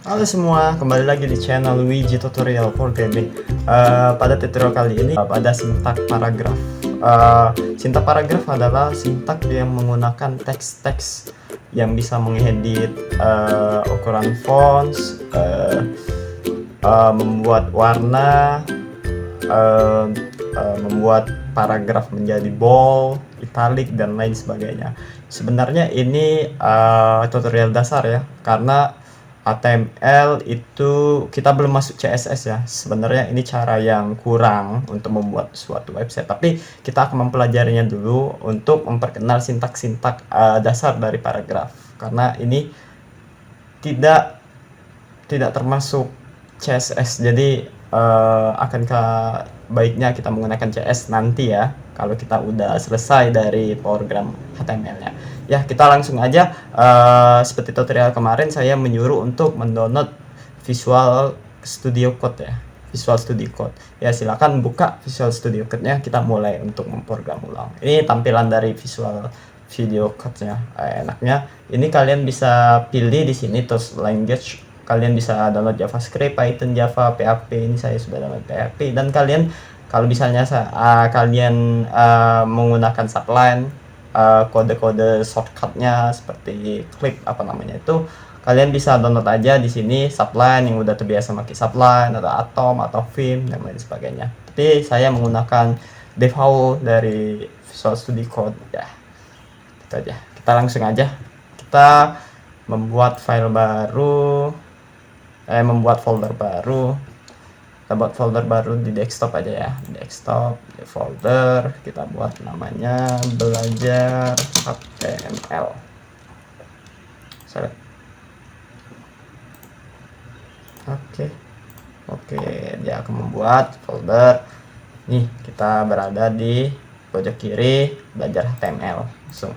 Halo semua, kembali lagi di channel Luigi Tutorial for Gaming. Pada tutorial kali ini pada sintak paragraf. Sintak paragraf adalah sintak yang menggunakan teks-teks yang bisa mengedit ukuran fonts, membuat warna, membuat paragraf menjadi bold, italic, dan lain sebagainya. Sebenarnya ini tutorial dasar ya, karena HTML itu kita belum masuk CSS ya. Sebenarnya ini cara yang kurang untuk membuat suatu website, tapi kita akan mempelajarinya dulu untuk memperkenal sintak-sintak dasar dari paragraf, karena ini tidak tidak termasuk CSS. Jadi akankah baiknya kita menggunakan CS nanti ya, kalau kita udah selesai dari program HTML-nya. Ya, kita langsung aja. Seperti tutorial kemarin, saya menyuruh untuk mendownload Visual Studio Code ya. Visual Studio Code. Ya, silakan buka Visual Studio Code-nya, kita mulai untuk memprogram ulang. Ini tampilan dari Visual Video Code-nya. Enaknya ini kalian bisa pilih di sini terus language. Kalian bisa download JavaScript, Python, Java, PHP. Ini saya sudah download PHP. Dan kalian kalau misalnya kalian menggunakan Sublime, kode-kode shortcutnya seperti clip apa namanya itu, kalian bisa download aja di sini Sublime yang udah terbiasa pakai Sublime atau Atom atau Vim dan lain sebagainya. Tapi saya menggunakan default dari Visual Studio Code ya. Itu aja. Kita langsung aja. Kita membuat file baru, membuat folder baru. Kita buat folder baru di desktop aja ya, desktop, di folder kita buat namanya belajar HTML. Oke, dia akan membuat folder. Nih, kita berada di pojok kiri belajar HTML langsung.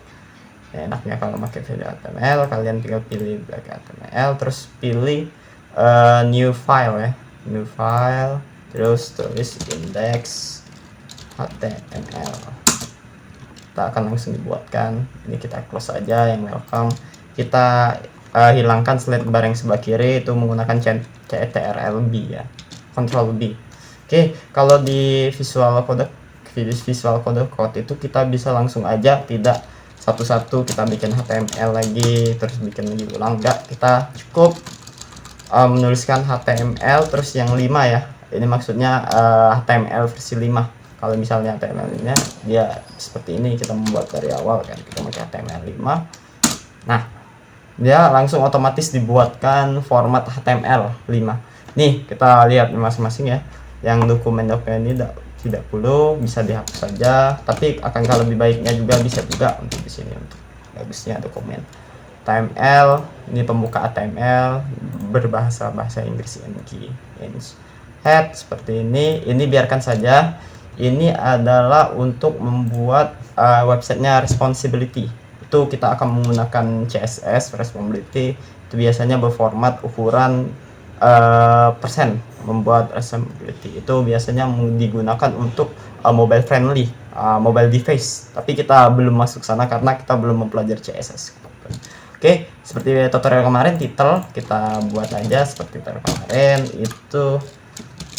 Ya, enaknya kalau pakai belajar HTML, kalian tinggal pilih belajar HTML, terus pilih new file ya, new file, terus tulis index HTML. Kita akan langsung dibuatkan. Ini kita close aja yang welcome. Kita hilangkan slide bar yang sebelah kiri itu menggunakan CTRL-B ya, Ctrl B. Oke, kalau di Visual Code itu kita bisa langsung aja, tidak satu-satu kita bikin HTML lagi terus bikin lagi ulang. Enggak, kita cukup menuliskan HTML terus yang 5 ya. Ini maksudnya HTML versi 5. Kalau misalnya HTML-nya dia seperti ini, kita membuat dari awal kan, kita pakai HTML 5. Nah, dia langsung otomatis dibuatkan format HTML 5. Nih, kita lihat masing-masing ya. Yang dokumen-dokumen ini tidak perlu, bisa dihapus saja, tapi akankah lebih baiknya juga bisa juga untuk di sini untuk bagusnya dokumen. HTML, ini pembuka HTML berbahasa Inggris head seperti ini biarkan saja. Ini adalah untuk membuat websitenya responsibility. Itu kita akan menggunakan CSS responsibility. Itu biasanya berformat ukuran persen. Membuat responsibility itu biasanya digunakan untuk mobile friendly, mobile device. Tapi kita belum masuk sana karena kita belum mempelajari CSS. Oke, seperti tutorial kemarin, title kita buat aja seperti tutorial kemarin, itu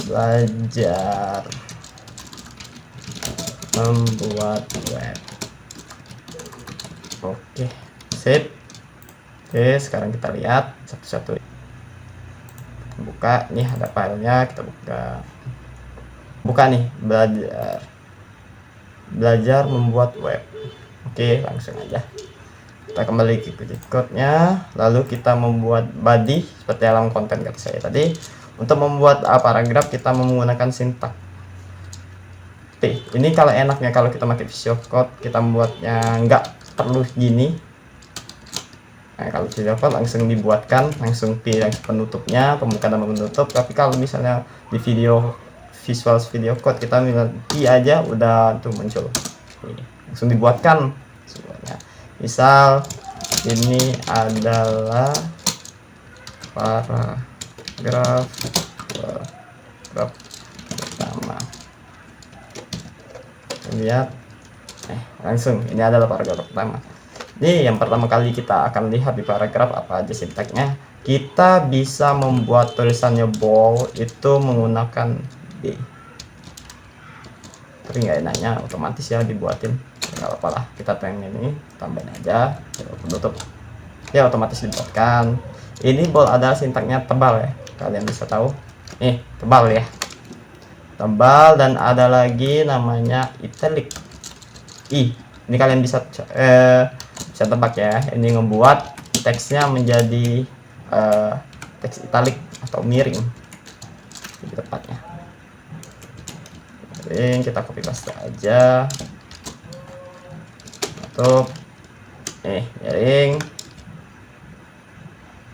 belajar membuat web. Oke, sip. Oke, sekarang kita lihat satu-satu. Buka, nih ada filenya, kita buka nih, belajar membuat web. Oke, langsung aja kita kembali ke code-nya, lalu kita membuat body seperti dalam konten kata saya tadi. Untuk membuat paragraf kita menggunakan sintak. Oke, ini kalau enaknya kalau kita pakai Visual Code, kita membuatnya nggak perlu gini. Nah, kalau Visual Code langsung dibuatkan, langsung pilih penutupnya, pembuka dan penutup. Tapi kalau misalnya di Visual Studio Code kita nanti aja udah tuh muncul. Ini, langsung dibuatkan semuanya. Misal ini adalah paragraf pertama. Lihat, langsung ini adalah paragraf pertama. Ini yang pertama kali kita akan lihat di paragraf apa aja sintaknya. kita bisa membuat tulisannya bold itu menggunakan B. Tapi nggak enaknya otomatis ya dibuatin, nggak apa-apa lah, kita pengen ini tambahin aja penutup ya, otomatis dibuatkan. Ini bold adalah sintaknya tebal ya, kalian bisa tahu nih, tebal ya, tebal. Dan ada lagi namanya italic. Ini kalian bisa tebak ya, ini ngebuat teksnya menjadi teks italic atau miring lebih tepatnya. Miring, kita copy paste aja, tutup, miring.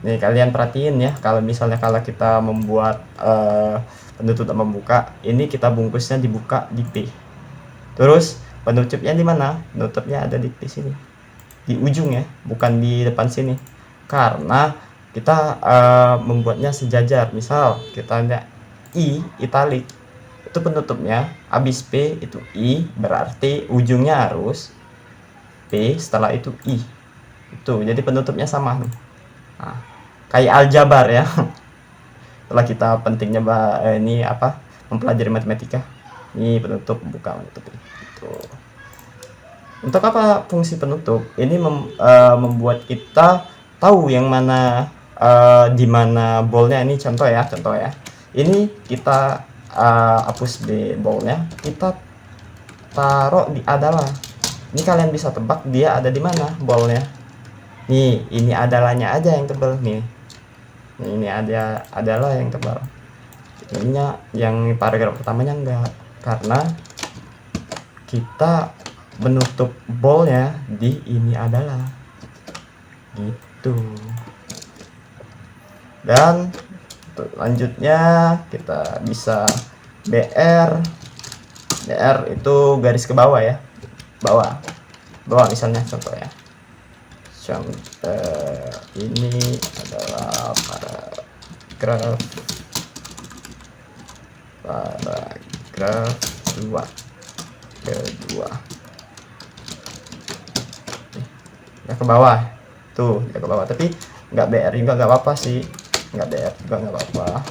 Nih kalian perhatiin ya, kalau misalnya kalau kita membuat penutup dan membuka, ini kita bungkusnya dibuka di P. Terus penutupnya di mana? Penutupnya ada di P sini, di ujung ya, bukan di depan sini. Karena kita membuatnya sejajar. Misal kita ada I italic, itu penutupnya habis P itu I, berarti ujungnya harus P, setelah itu I. Itu jadi penutupnya sama. Nah, kayak aljabar ya. Setelah kita pentingnya ini apa, mempelajari matematika, ini penutup, buka, menutup itu. Untuk apa fungsi penutup? Ini membuat kita tahu yang mana di mana boldnya. Ini contoh ya, ini kita hapus di boldnya, kita taruh di adalah. Ini kalian bisa tebak dia ada di mana boldnya. Nih, ini adalahnya aja yang tebal nih. Ini ada adalah yang tebal. Ininya yang paragraf pertamanya enggak, karena kita menutup boldnya di ini adalah gitu. Dan lanjutnya kita bisa BR itu garis ke bawah ya, bawah misalnya contoh ya, ini adalah paragraf 2 kedua ya, ke bawah tuh ya, ke bawah. Tapi nggak BR juga nggak apa-apa sih, nggak BR juga nggak apa-apa.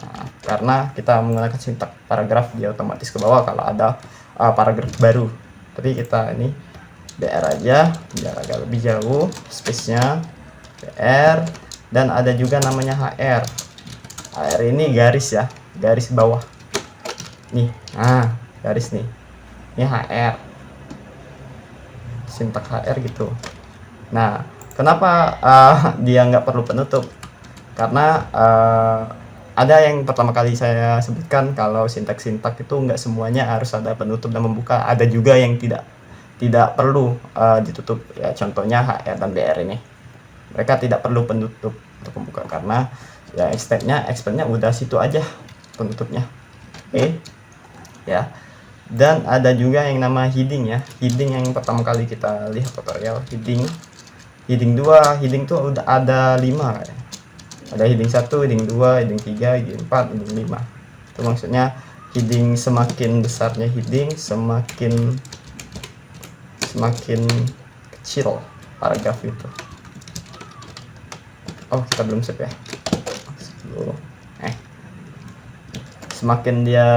Nah, karena kita menggunakan sintak paragraf, dia otomatis ke bawah kalau ada paragraf baru. Tapi kita ini BR aja biar agak lebih jauh space-nya, BR. Dan ada juga namanya HR. HR ini garis ya, garis bawah nih, nah garis nih, ini HR, sintak HR gitu. Nah, kenapa dia nggak perlu penutup? Karena ada yang pertama kali saya sebutkan, kalau sintak-sintak itu nggak semuanya harus ada penutup dan membuka. Ada juga yang tidak perlu ditutup ya, contohnya HR dan BR ini, mereka tidak perlu penutup untuk membuka karena ya extendnya udah situ aja penutupnya. Oke ya. Dan ada juga yang nama heading ya, heading yang pertama kali kita lihat tutorial, heading 2, heading tuh udah ada 5 ya. Ada heading 1, heading 2, heading 3, heading 4, heading 5. Itu maksudnya heading, semakin besarnya heading, semakin kecil paragraf itu. Oh, kita belum save ya. Semakin dia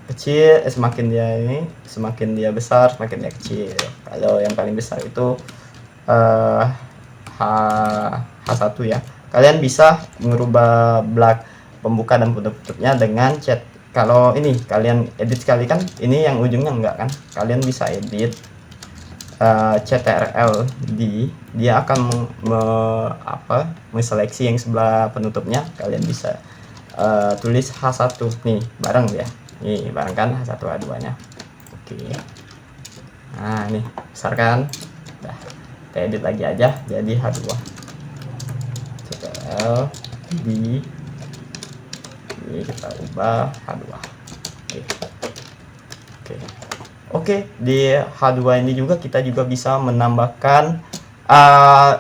kecil, semakin dia besar, semakin dia kecil. Kalau yang paling besar itu H1 ya. Kalian bisa merubah block pembuka dan penutupnya dengan chat. Kalau ini kalian edit sekali kan, ini yang ujungnya enggak kan, kalian bisa edit CTRL D, dia akan menseleksi yang sebelah penutupnya. Kalian bisa tulis H1 nih, bareng ya, nih bareng kan H1 H2 nya. Oke, nah nih besar kan, nah, kita edit lagi aja jadi H2, CTRL D, ini kita ubah H2. Oke, di H2 ini juga kita juga bisa menambahkan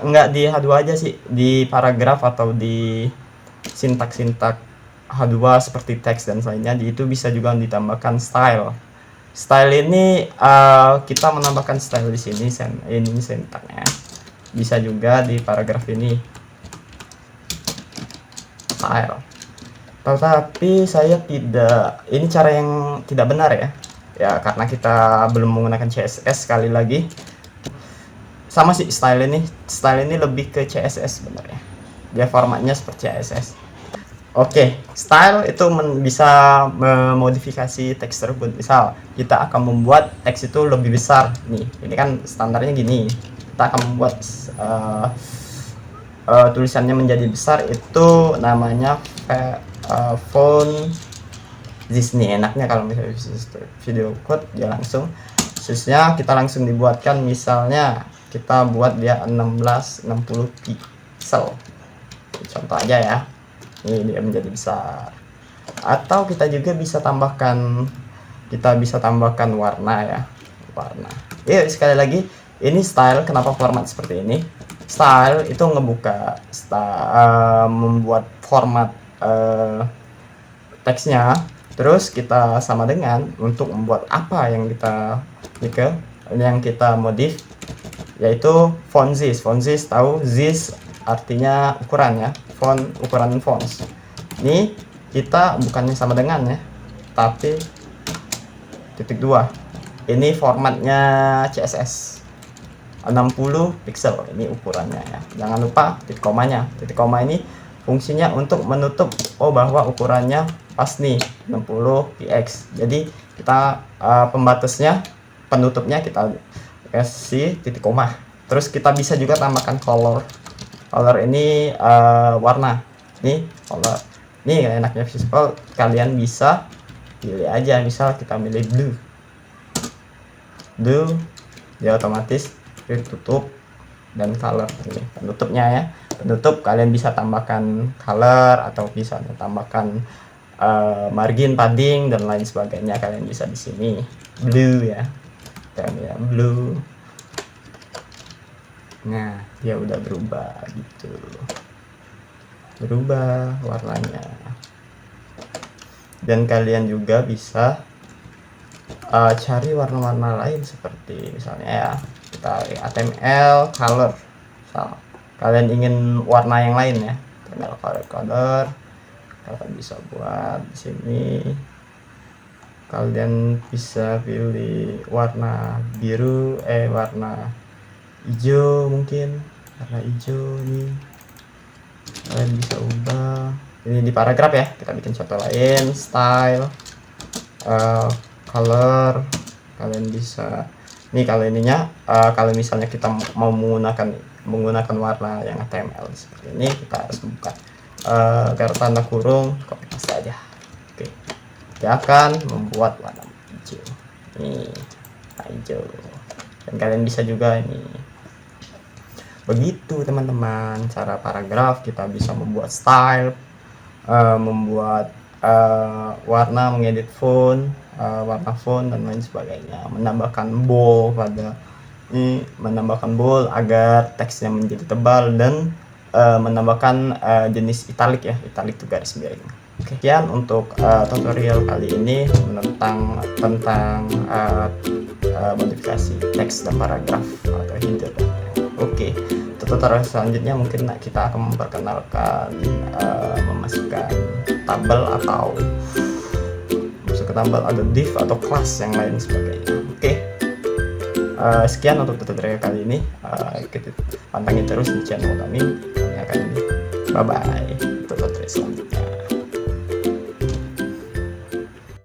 nggak di H2 aja sih, di paragraf atau di sintak-sintak H2 seperti teks dan lainnya, di itu bisa juga ditambahkan style. Style ini kita menambahkan style di sini, ini sintaknya. Bisa juga di paragraf ini. style. Tetapi saya tidak, ini cara yang tidak benar ya. Ya karena kita belum menggunakan CSS, sekali lagi. Sama sih style ini lebih ke CSS sebenarnya. Dia formatnya seperti CSS. Oke, style itu bisa memodifikasi teks tersebut. Misal kita akan membuat teks itu lebih besar nih. Ini kan standarnya gini. Kita akan membuat tulisannya menjadi besar, itu namanya font this nih. Enaknya kalau misalnya video code dia langsung, khususnya kita langsung dibuatkan. Misalnya kita buat dia 1660 pixel contoh aja ya. Ini dia menjadi besar. Atau kita juga bisa tambahkan warna ya, warna. Sekali lagi, ini style. Kenapa format seperti ini? Style itu ngebuka membuat format teksnya, terus kita sama dengan untuk membuat apa yang kita modif, yaitu font this. Tahu this artinya ukuran ya, ukuran fonts. Ini kita bukannya sama dengan ya, tapi titik 2. Ini formatnya CSS 60 pixel, ini ukurannya ya. Jangan lupa titik komanya. Titik koma ini fungsinya untuk menutup bahwa ukurannya pas nih 60 px. Jadi kita penutupnya kita kasih titik koma. Terus kita bisa juga tambahkan color ini warna. Nih color. Nih enaknya visual, kalian bisa pilih aja. Misal kita pilih blue, dia otomatis tutup, dan color ini penutupnya ya. Penutup kalian bisa tambahkan color atau bisa tambahkan margin, padding dan lain sebagainya. Kalian bisa di sini blue ya, blue. Nah, dia udah berubah gitu, berubah warnanya. Dan kalian juga bisa cari warna-warna lain, seperti misalnya ya, kita HTML color. Kalian ingin warna yang lain ya, HTML color, kalian bisa buat di sini. Kalian bisa pilih warna biru, warna hijau, mungkin warna hijau nih. Kalian bisa ubah. Ini di paragraf ya, kita bikin contoh lain. Style, color, kalian bisa nih. Kalau ininya kalau misalnya kita mau menggunakan warna yang HTML seperti ini, kita harus buka garis tanda kurung, copy paste aja. Oke, dia akan membuat warna hijau. Nih, hijau. Dan kalian bisa juga ini. Begitu teman-teman, cara paragraf. Kita bisa membuat style, membuat warna, mengedit font, warna font dan lain sebagainya. Menambahkan bold agar teksnya menjadi tebal, dan menambahkan jenis italic ya. Italic itu garis miring. Sekian untuk tutorial kali ini tentang modifikasi teks dan paragraf atau header. Oke, tutorial selanjutnya mungkin kita akan memperkenalkan memasukkan tabel atau ada div atau kelas yang lain sebagainya. Oke, sekian untuk tutorial kali ini. Pantengin terus di channel kami. Bye bye. Tutorial selanjutnya.